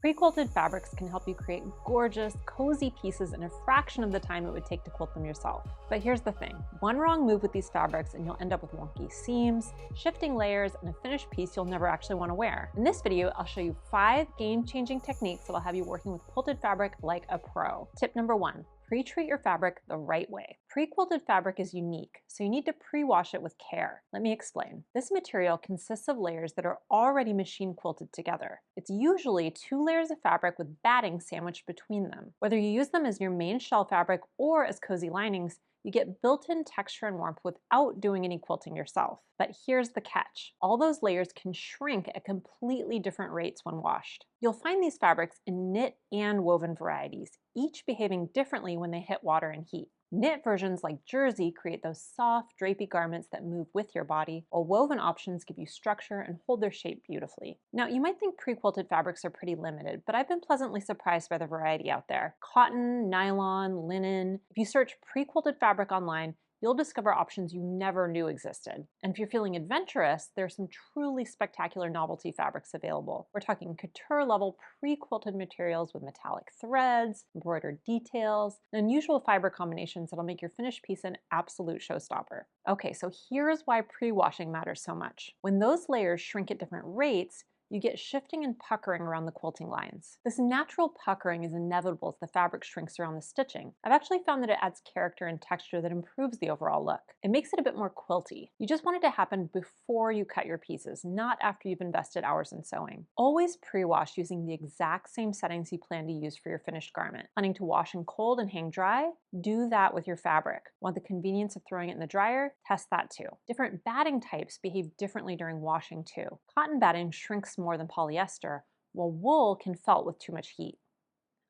Pre-quilted fabrics can help you create gorgeous, cozy pieces in a fraction of the time it would take to quilt them yourself. But here's the thing, one wrong move with these fabrics and you'll end up with wonky seams, shifting layers, and a finished piece you'll never actually want to wear. In this video, I'll show you 5 game-changing techniques that'll have you working with quilted fabric like a pro. Tip number 1. Pre-treat your fabric the right way. Pre-quilted fabric is unique, so you need to pre-wash it with care. Let me explain. This material consists of layers that are already machine quilted together. It's usually 2 layers of fabric with batting sandwiched between them. Whether you use them as your main shell fabric or as cozy linings, you get built-in texture and warmth without doing any quilting yourself. But here's the catch. All those layers can shrink at completely different rates when washed. You'll find these fabrics in knit and woven varieties, each behaving differently when they hit water and heat. Knit versions like jersey create those soft, drapey garments that move with your body, while woven options give you structure and hold their shape beautifully. Now, you might think pre-quilted fabrics are pretty limited, but I've been pleasantly surprised by the variety out there. Cotton, nylon, linen. If you search pre-quilted fabric online, you'll discover options you never knew existed. And if you're feeling adventurous, there's some truly spectacular novelty fabrics available. We're talking couture-level pre-quilted materials with metallic threads, embroidered details, and unusual fiber combinations that'll make your finished piece an absolute showstopper. Okay, so here's why pre-washing matters so much. When those layers shrink at different rates, you get shifting and puckering around the quilting lines. This natural puckering is inevitable as the fabric shrinks around the stitching. I've actually found that it adds character and texture that improves the overall look. It makes it a bit more quilty. You just want it to happen before you cut your pieces, not after you've invested hours in sewing. Always pre-wash using the exact same settings you plan to use for your finished garment. Planning to wash in cold and hang dry? Do that with your fabric. Want the convenience of throwing it in the dryer? Test that too. Different batting types behave differently during washing too. Cotton batting shrinks more than polyester, while wool can felt with too much heat.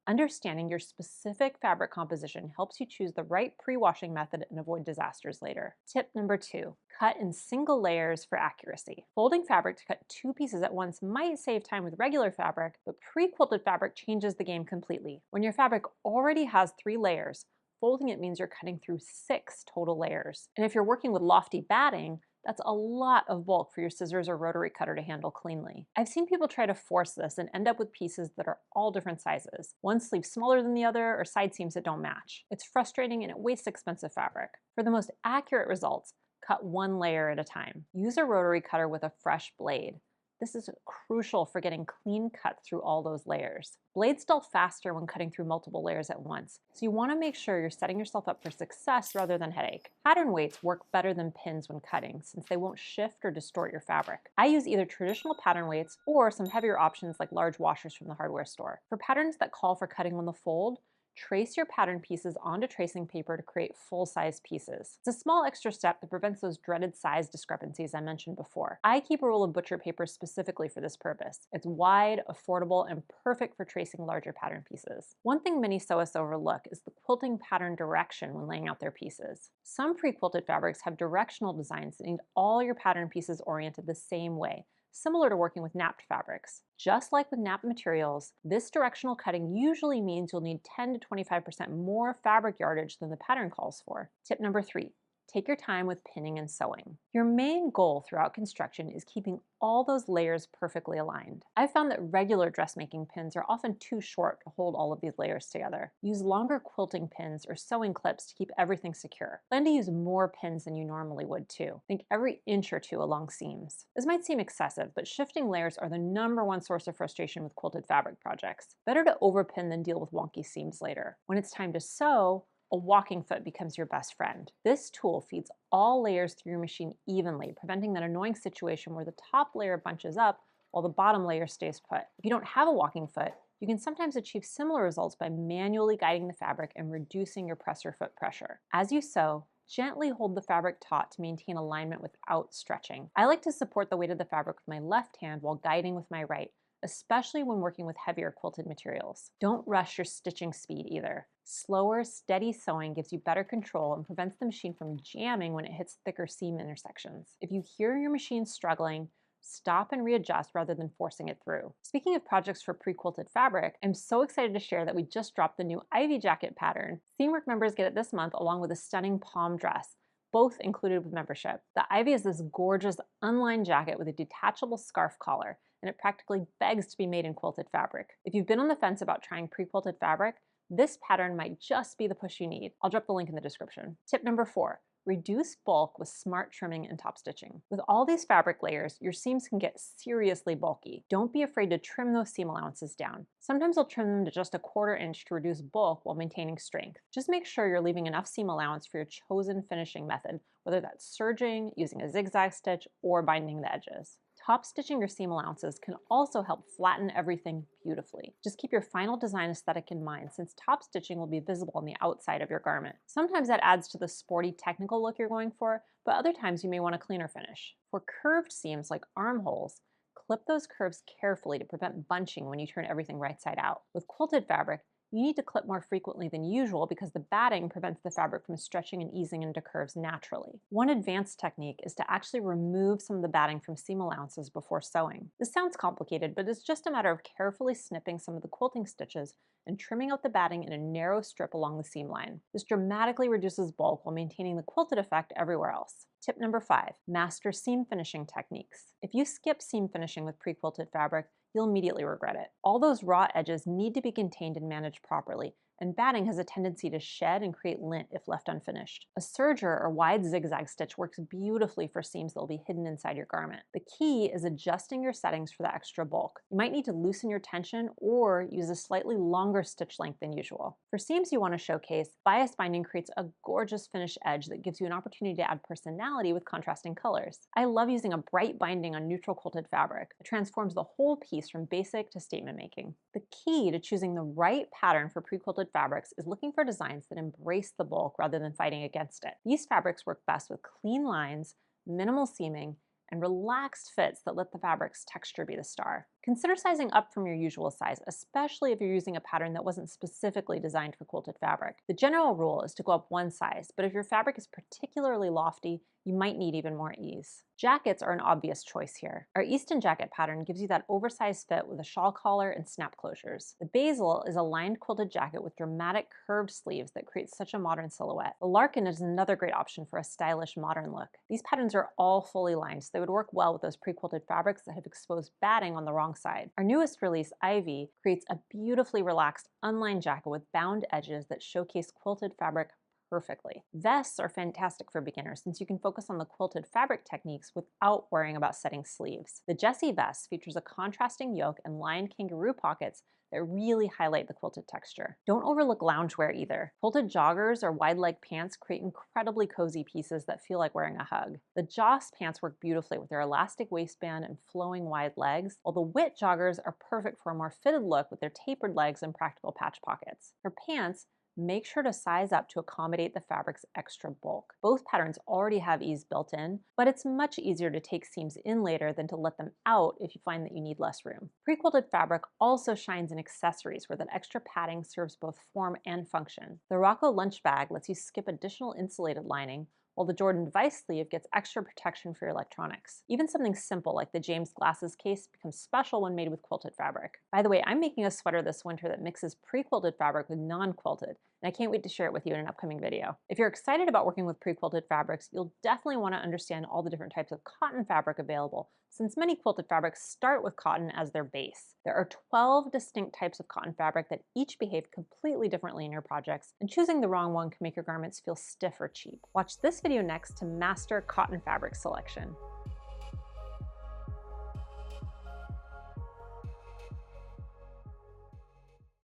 Understanding your specific fabric composition helps you choose the right pre-washing method and avoid disasters later. Tip number 2, cut in single layers for accuracy. Folding fabric to cut 2 pieces at once might save time with regular fabric, but pre-quilted fabric changes the game completely. When your fabric already has 3 layers, folding it means you're cutting through 6 total layers. And if you're working with lofty batting, that's a lot of bulk for your scissors or rotary cutter to handle cleanly. I've seen people try to force this and end up with pieces that are all different sizes. One sleeve smaller than the other or side seams that don't match. It's frustrating and it wastes expensive fabric. For the most accurate results, cut 1 layer at a time. Use a rotary cutter with a fresh blade. This is crucial for getting clean cuts through all those layers. Blades dull faster when cutting through multiple layers at once, so you want to make sure you're setting yourself up for success rather than headache. Pattern weights work better than pins when cutting, since they won't shift or distort your fabric. I use either traditional pattern weights or some heavier options like large washers from the hardware store. For patterns that call for cutting on the fold, trace your pattern pieces onto tracing paper to create full-size pieces. It's a small extra step that prevents those dreaded size discrepancies I mentioned before. I keep a roll of butcher paper specifically for this purpose. It's wide, affordable, and perfect for tracing larger pattern pieces. One thing many sewists overlook is the quilting pattern direction when laying out their pieces. Some pre-quilted fabrics have directional designs that need all your pattern pieces oriented the same way, similar to working with napped fabrics. Just like with napped materials, this directional cutting usually means you'll need 10 to 25% more fabric yardage than the pattern calls for. Tip number 3. Take your time with pinning and sewing. Your main goal throughout construction is keeping all those layers perfectly aligned. I've found that regular dressmaking pins are often too short to hold all of these layers together. Use longer quilting pins or sewing clips to keep everything secure. Plan to use more pins than you normally would too. Think every inch or 2 along seams. This might seem excessive, but shifting layers are the #1 source of frustration with quilted fabric projects. Better to overpin than deal with wonky seams later. When it's time to sew, a walking foot becomes your best friend. This tool feeds all layers through your machine evenly, preventing that annoying situation where the top layer bunches up while the bottom layer stays put. If you don't have a walking foot, you can sometimes achieve similar results by manually guiding the fabric and reducing your presser foot pressure. As you sew, gently hold the fabric taut to maintain alignment without stretching. I like to support the weight of the fabric with my left hand while guiding with my right, especially when working with heavier quilted materials. Don't rush your stitching speed either. Slower, steady sewing gives you better control and prevents the machine from jamming when it hits thicker seam intersections. If you hear your machine struggling, stop and readjust rather than forcing it through. Speaking of projects for pre-quilted fabric, I'm so excited to share that we just dropped the new Ivy jacket pattern. Seamwork members get it this month along with a stunning palm dress, both included with membership. The Ivy is this gorgeous unlined jacket with a detachable scarf collar. and it practically begs to be made in quilted fabric. If you've been on the fence about trying pre-quilted fabric, this pattern might just be the push you need. I'll drop the link in the description. Tip number 4. Reduce bulk with smart trimming and top stitching. With all these fabric layers, your seams can get seriously bulky. Don't be afraid to trim those seam allowances down. Sometimes I'll trim them to just a 1/4 inch to reduce bulk while maintaining strength. Just make sure you're leaving enough seam allowance for your chosen finishing method, whether that's serging, using a zigzag stitch, or binding the edges. Top stitching your seam allowances can also help flatten everything beautifully. Just keep your final design aesthetic in mind, since top stitching will be visible on the outside of your garment. Sometimes that adds to the sporty technical look you're going for, but other times you may want a cleaner finish. For curved seams like armholes, clip those curves carefully to prevent bunching when you turn everything right side out. With quilted fabric, you need to clip more frequently than usual because the batting prevents the fabric from stretching and easing into curves naturally. One advanced technique is to actually remove some of the batting from seam allowances before sewing. This sounds complicated, but it's just a matter of carefully snipping some of the quilting stitches and trimming out the batting in a narrow strip along the seam line. This dramatically reduces bulk while maintaining the quilted effect everywhere else. Tip number 5, master seam finishing techniques. If you skip seam finishing with pre-quilted fabric, you'll immediately regret it. All those raw edges need to be contained and managed properly, and batting has a tendency to shed and create lint if left unfinished. A serger or wide zigzag stitch works beautifully for seams that will be hidden inside your garment. The key is adjusting your settings for the extra bulk. You might need to loosen your tension or use a slightly longer stitch length than usual. For seams you want to showcase, bias binding creates a gorgeous finish edge that gives you an opportunity to add personality with contrasting colors. I love using a bright binding on neutral quilted fabric. It transforms the whole piece from basic to statement making. The key to choosing the right pattern for pre-quilted fabrics is looking for designs that embrace the bulk rather than fighting against it. These fabrics work best with clean lines, minimal seaming, and relaxed fits that let the fabric's texture be the star. Consider sizing up from your usual size, especially if you're using a pattern that wasn't specifically designed for quilted fabric. The general rule is to go up one size, but if your fabric is particularly lofty, you might need even more ease. Jackets are an obvious choice here. Our Easton jacket pattern gives you that oversized fit with a shawl collar and snap closures. The Basil is a lined quilted jacket with dramatic curved sleeves that creates such a modern silhouette. The Larkin is another great option for a stylish modern look. These patterns are all fully lined, so they would work well with those pre-quilted fabrics that have exposed batting on the wrong side. Our newest release, Ivy, creates a beautifully relaxed, unlined jacket with bound edges that showcase quilted fabric perfectly. Vests are fantastic for beginners since you can focus on the quilted fabric techniques without worrying about setting sleeves. The Jessie vest features a contrasting yoke and lined kangaroo pockets that really highlight the quilted texture. Don't overlook loungewear either. Quilted joggers or wide leg pants create incredibly cozy pieces that feel like wearing a hug. The Joss pants work beautifully with their elastic waistband and flowing wide legs, while the Wit joggers are perfect for a more fitted look with their tapered legs and practical patch pockets. For pants, make sure to size up to accommodate the fabric's extra bulk. Both patterns already have ease built in, but it's much easier to take seams in later than to let them out if you find that you need less room. Pre-quilted fabric also shines in accessories where that extra padding serves both form and function. The Rocco lunch bag lets you skip additional insulated lining, while the Jordan device sleeve gets extra protection for your electronics. Even something simple like the James glasses case becomes special when made with quilted fabric. By the way, I'm making a sweater this winter that mixes pre-quilted fabric with non-quilted, and I can't wait to share it with you in an upcoming video. If you're excited about working with pre-quilted fabrics, you'll definitely want to understand all the different types of cotton fabric available, since many quilted fabrics start with cotton as their base. There are 12 distinct types of cotton fabric that each behave completely differently in your projects, and choosing the wrong one can make your garments feel stiff or cheap. Watch this video next to master cotton fabric selection.